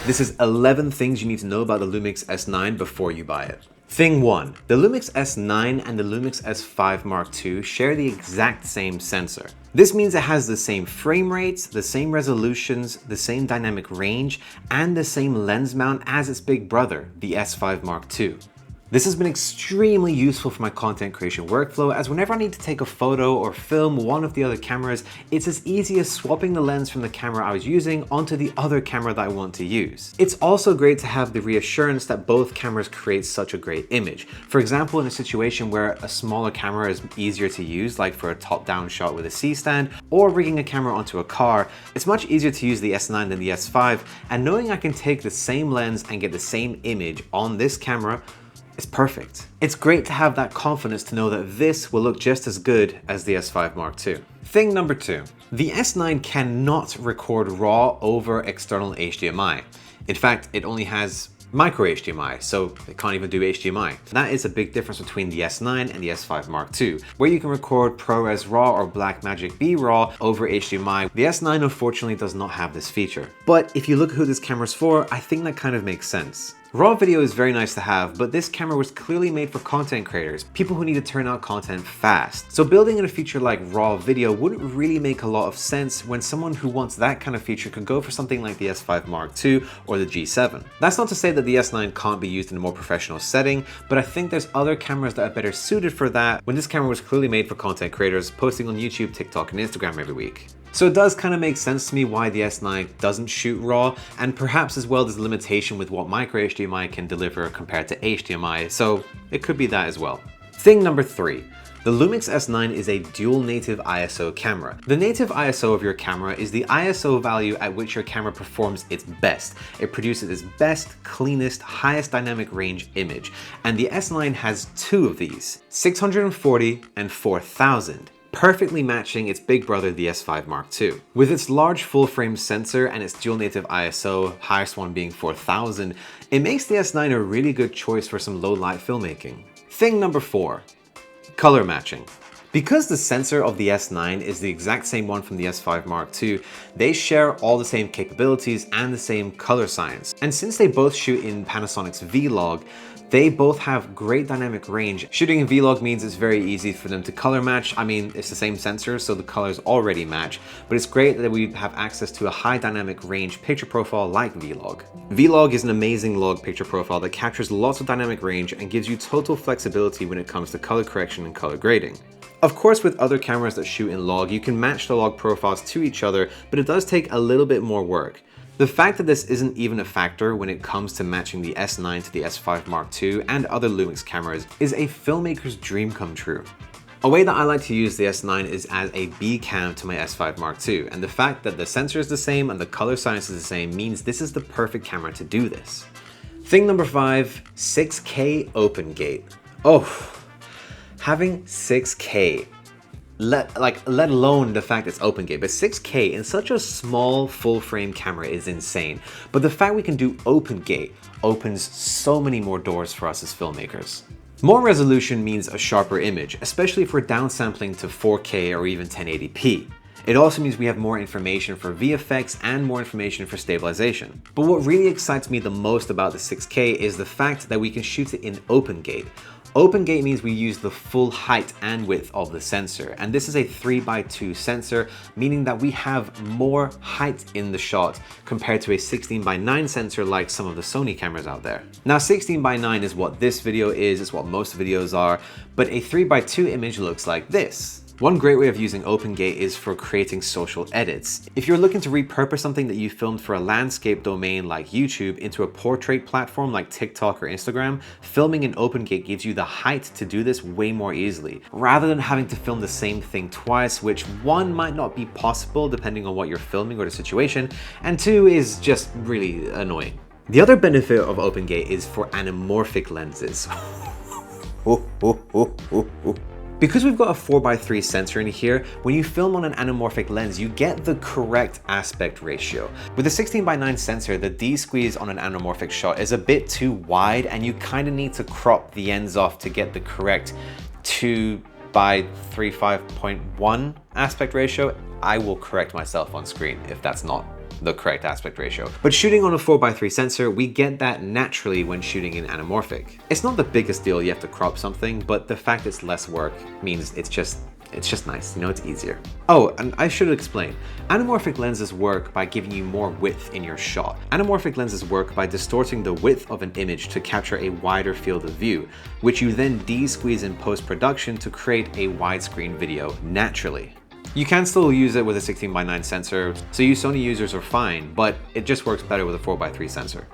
This is 11 things you need to know about the Lumix S9 before you buy it. Thing 1. The Lumix S9 and the Lumix S5 Mark II share the exact same sensor. This means it has the same frame rates, the same resolutions, the same dynamic range, and the same lens mount as its big brother, the S5 Mark II. This has been extremely useful for my content creation workflow, as whenever I need to take a photo or film one of the other cameras, it's as easy as swapping the lens from the camera I was using onto the other camera that I want to use. It's also great to have the reassurance that both cameras create such a great image. For example, in a situation where a smaller camera is easier to use, like for a top-down shot with a C-stand, or rigging a camera onto a car, it's much easier to use the S9 than the S5, and knowing I can take the same lens and get the same image on this camera, it's perfect. It's great to have that confidence to know that this will look just as good as the S5 Mark II. Thing number 2. The S9 cannot record RAW over external HDMI. In fact, it only has micro HDMI, so it can't even do HDMI. That is a big difference between the S9 and the S5 Mark II, where you can record ProRes RAW or Blackmagic B RAW over HDMI. The S9 unfortunately does not have this feature. But if you look at who this camera's for, I think that kind of makes sense. RAW video is very nice to have, but this camera was clearly made for content creators, people who need to turn out content fast. So building in a feature like RAW video wouldn't really make a lot of sense when someone who wants that kind of feature could go for something like the S5 Mark II or the G7. That's not to say that the S9 can't be used in a more professional setting, but I think there's other cameras that are better suited for that when this camera was clearly made for content creators posting on YouTube, TikTok, and Instagram every week. So it does kind of make sense to me why the S9 doesn't shoot RAW, and perhaps as well there's a limitation with what micro HDMI can deliver compared to HDMI, so it could be that as well. Thing number 3. The Lumix S9 is a dual native ISO camera. The native ISO of your camera is the ISO value at which your camera performs its best. It produces its best, cleanest, highest dynamic range image. And the S9 has 2 of these, 640 and 4000. Perfectly matching its big brother, the S5 Mark II. With its large full-frame sensor and its dual native ISO, highest one being 4000, it makes the S9 a really good choice for some low-light filmmaking. Thing number 4. Color matching. Because the sensor of the S9 is the exact same one from the S5 Mark II, they share all the same capabilities and the same color science. And since they both shoot in Panasonic's V-Log, they both have great dynamic range. Shooting in V-Log means it's very easy for them to color match. I mean, it's the same sensor, so the colors already match, but it's great that we have access to a high dynamic range picture profile like V-Log. V-Log is an amazing log picture profile that captures lots of dynamic range and gives you total flexibility when it comes to color correction and color grading. Of course, with other cameras that shoot in log, you can match the log profiles to each other, but it does take a little bit more work. The fact that this isn't even a factor when it comes to matching the S9 to the S5 Mark II and other Lumix cameras is a filmmaker's dream come true. A way that I like to use the S9 is as a B cam to my S5 Mark II, and the fact that the sensor is the same and the color science is the same means this is the perfect camera to do this. Thing number 5, 6K opengate. Oh, having 6K. Let alone the fact it's opengate, but 6K in such a small full frame camera is insane. But the fact we can do opengate opens so many more doors for us as filmmakers. More resolution means a sharper image, especially if we're downsampling to 4K or even 1080p. It also means we have more information for VFX and more information for stabilization. But what really excites me the most about the 6K is the fact that we can shoot it in opengate. Opengate means we use the full height and width of the sensor, and this is a 3x2 sensor, meaning that we have more height in the shot compared to a 16x9 sensor like some of the Sony cameras out there. Now 16x9 is what this video is, it's what most videos are, but a 3x2 image looks like this. One great way of using opengate is for creating social edits. If you're looking to repurpose something that you filmed for a landscape domain like YouTube into a portrait platform like TikTok or Instagram, filming in opengate gives you the height to do this way more easily, rather than having to film the same thing twice, which 1 might not be possible depending on what you're filming or the situation, and 2 is just really annoying. The other benefit of opengate is for anamorphic lenses. Because we've got a 4x3 sensor in here, when you film on an anamorphic lens, you get the correct aspect ratio. With a 16x9 sensor, the D-squeeze on an anamorphic shot is a bit too wide, and you kind of need to crop the ends off to get the correct 2:35.1 aspect ratio. I will correct myself on screen if that's not the correct aspect ratio. But shooting on a 4:3 sensor, we get that naturally when shooting in anamorphic. It's not the biggest deal you have to crop something, but the fact it's less work means it's just nice, you know, it's easier. Oh, and I should explain. Anamorphic lenses work by giving you more width in your shot. Anamorphic lenses work by distorting the width of an image to capture a wider field of view, which you then de-squeeze in post-production to create a widescreen video naturally. You can still use it with a 16:9 sensor, so you Sony users are fine, but it just works better with a 4:3 sensor.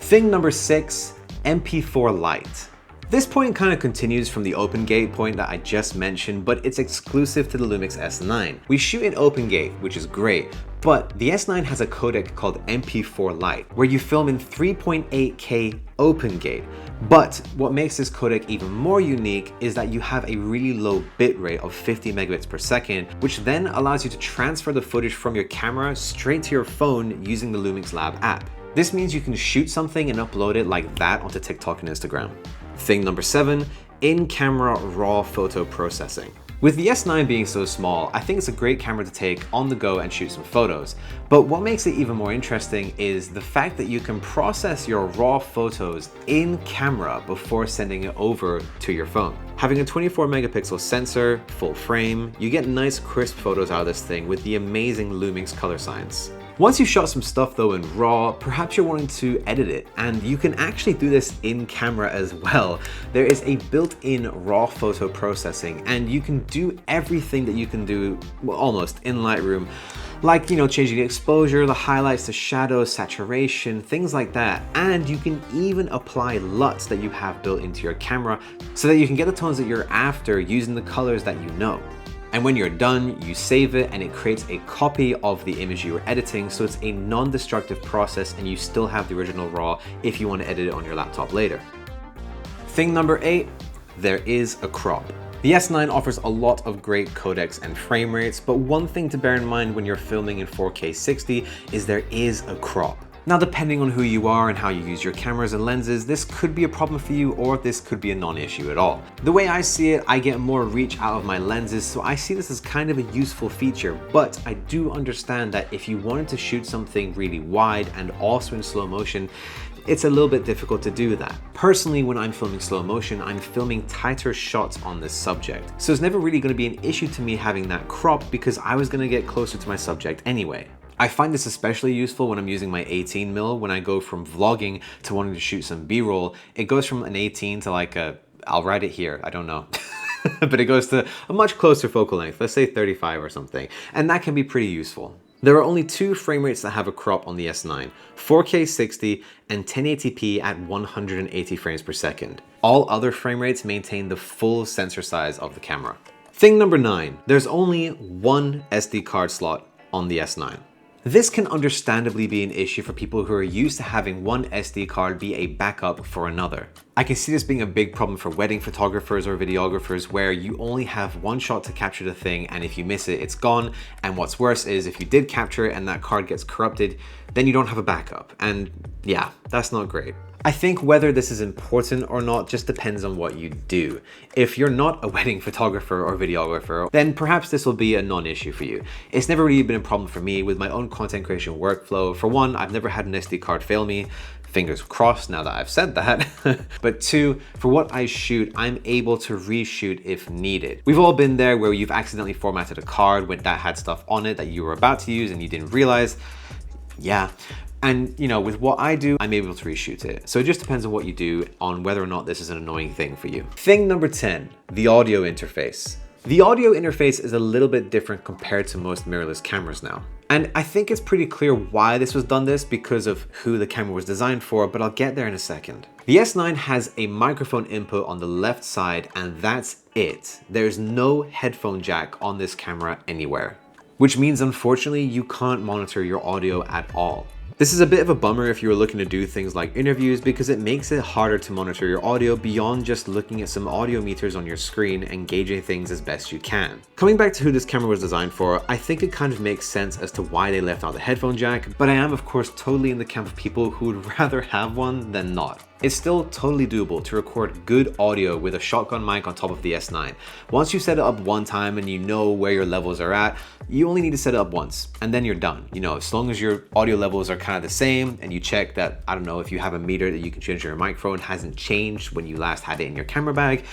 Thing number 6, MP4 Lite. This point kind of continues from the opengate point that I just mentioned, but it's exclusive to the Lumix S9. We shoot in opengate, which is great, but the S9 has a codec called MP4 Lite, where you film in 3.8K opengate. But what makes this codec even more unique is that you have a really low bitrate of 50 megabits per second, which then allows you to transfer the footage from your camera straight to your phone using the Lumix Lab app. This means you can shoot something and upload it like that onto TikTok and Instagram. Thing number 7, in-camera raw photo processing. With the S9 being so small, I think it's a great camera to take on the go and shoot some photos. But what makes it even more interesting is the fact that you can process your raw photos in camera before sending it over to your phone. Having a 24 megapixel sensor, full frame, you get nice crisp photos out of this thing with the amazing Lumix color science. Once you've shot some stuff though in RAW, perhaps you're wanting to edit it, and you can actually do this in camera as well. There is a built-in RAW photo processing, and you can do everything that you can do, well, almost in Lightroom, like, you know, changing the exposure, the highlights, the shadows, saturation, things like that. And you can even apply LUTs that you have built into your camera so that you can get the tones that you're after using the colors that you know. And when you're done, you save it and it creates a copy of the image you were editing, so it's a non-destructive process and you still have the original RAW if you want to edit it on your laptop later. Thing number 8, there is a crop. The S9 offers a lot of great codecs and frame rates, but one thing to bear in mind when you're filming in 4K 60 is there is a crop. Now, depending on who you are and how you use your cameras and lenses, this could be a problem for you, or this could be a non-issue at all. The way I see it, I get more reach out of my lenses, so I see this as kind of a useful feature, but I do understand that if you wanted to shoot something really wide and also in slow motion, it's a little bit difficult to do that. Personally, when I'm filming slow motion, I'm filming tighter shots on this subject. So it's never really going to be an issue to me having that crop because I was going to get closer to my subject anyway. I find this especially useful when I'm using my 18mm. When I go from vlogging to wanting to shoot some B-roll, it goes from an 18 to like a, I'll write it here, I don't know. But it goes to a much closer focal length, let's say 35 or something. And that can be pretty useful. There are only 2 frame rates that have a crop on the S9, 4K 60 and 1080p at 180 frames per second. All other frame rates maintain the full sensor size of the camera. Thing number 9, there's only one SD card slot on the S9. This can understandably be an issue for people who are used to having one SD card be a backup for another. I can see this being a big problem for wedding photographers or videographers where you only have one shot to capture the thing, and if you miss it, it's gone. And what's worse is if you did capture it and that card gets corrupted, then you don't have a backup. And yeah, that's not great. I think whether this is important or not just depends on what you do. If you're not a wedding photographer or videographer, then perhaps this will be a non-issue for you. It's never really been a problem for me with my own content creation workflow. For one, I've never had an SD card fail me. Fingers crossed now that I've said that. But 2, for what I shoot, I'm able to reshoot if needed. We've all been there where you've accidentally formatted a card when that had stuff on it that you were about to use and you didn't realize. Yeah. And you know, with what I do, I'm able to reshoot it. So it just depends on what you do on whether or not this is an annoying thing for you. Thing number 10, the audio interface. The audio interface is a little bit different compared to most mirrorless cameras now. And I think it's pretty clear why this was done because of who the camera was designed for, but I'll get there in a second. The S9 has a microphone input on the left side, and that's it. There's no headphone jack on this camera anywhere, which means unfortunately you can't monitor your audio at all. This is a bit of a bummer if you were looking to do things like interviews because it makes it harder to monitor your audio beyond just looking at some audio meters on your screen and gauging things as best you can. Coming back to who this camera was designed for, I think it kind of makes sense as to why they left out the headphone jack, but I am of course totally in the camp of people who would rather have one than not. It's still totally doable to record good audio with a shotgun mic on top of the S9. Once you set it up one time and you know where your levels are at, you only need to set it up once and then you're done. You know, as long as your audio levels are kind of the same and you check that, I don't know, if you have a meter that you can change your microphone hasn't changed when you last had it in your camera bag,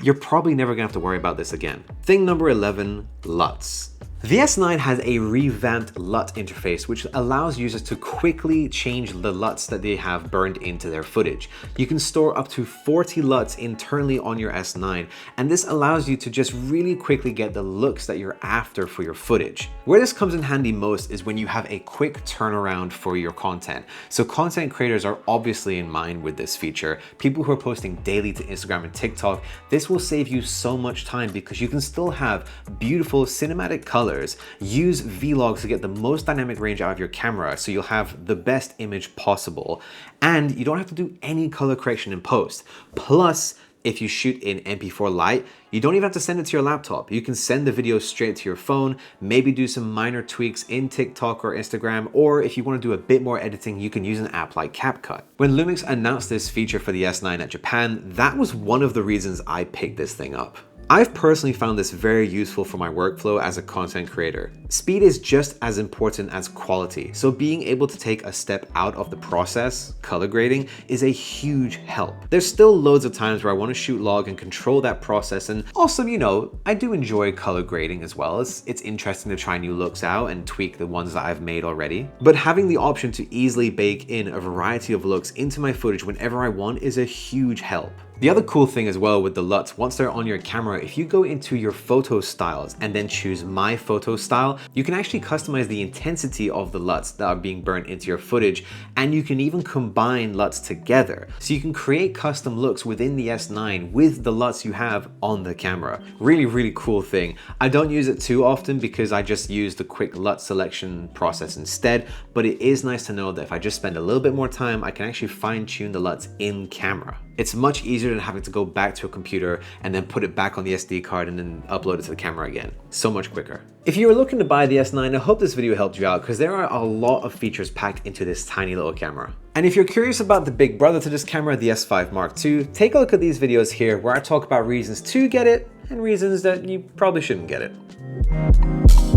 you're probably never gonna have to worry about this again. Thing number 11, LUTs. The S9 has a revamped LUT interface which allows users to quickly change the LUTs that they have burned into their footage. You can store up to 40 LUTs internally on your S9, and this allows you to just really quickly get the looks that you're after for your footage. Where this comes in handy most is when you have a quick turnaround for your content. So content creators are obviously in mind with this feature. People who are posting daily to Instagram and TikTok, this will save you so much time because you can still have beautiful cinematic colors. Use vlogs to get the most dynamic range out of your camera so you'll have the best image possible, and you don't have to do any color correction in post. Plus, if you shoot in MP4 Lite, you don't even have to send it to your laptop. You can send the video straight to your phone, maybe do some minor tweaks in TikTok or Instagram, or if you want to do a bit more editing, you can use an app like CapCut. When Lumix announced this feature for the S9 at Japan, that was one of the reasons I picked this thing up. I've personally found this very useful for my workflow as a content creator. Speed is just as important as quality, so being able to take a step out of the process, color grading, is a huge help. There's still loads of times where I want to shoot log and control that process, and also, you know, I do enjoy color grading as well. It's interesting to try new looks out and tweak the ones that I've made already. But having the option to easily bake in a variety of looks into my footage whenever I want is a huge help. The other cool thing as well with the LUTs, once they're on your camera, if you go into your photo styles and then choose my photo style, you can actually customize the intensity of the LUTs that are being burnt into your footage, and you can even combine LUTs together. So you can create custom looks within the S9 with the LUTs you have on the camera. Really, really cool thing. I don't use it too often because I just use the quick LUT selection process instead, but it is nice to know that if I just spend a little bit more time, I can actually fine tune the LUTs in camera. It's much easier than having to go back to a computer and then put it back on the SD card and then upload it to the camera again. So much quicker. If you were looking to buy the S9, I hope this video helped you out because there are a lot of features packed into this tiny little camera. And if you're curious about the big brother to this camera, the S5 Mark II, take a look at these videos here where I talk about reasons to get it and reasons that you probably shouldn't get it.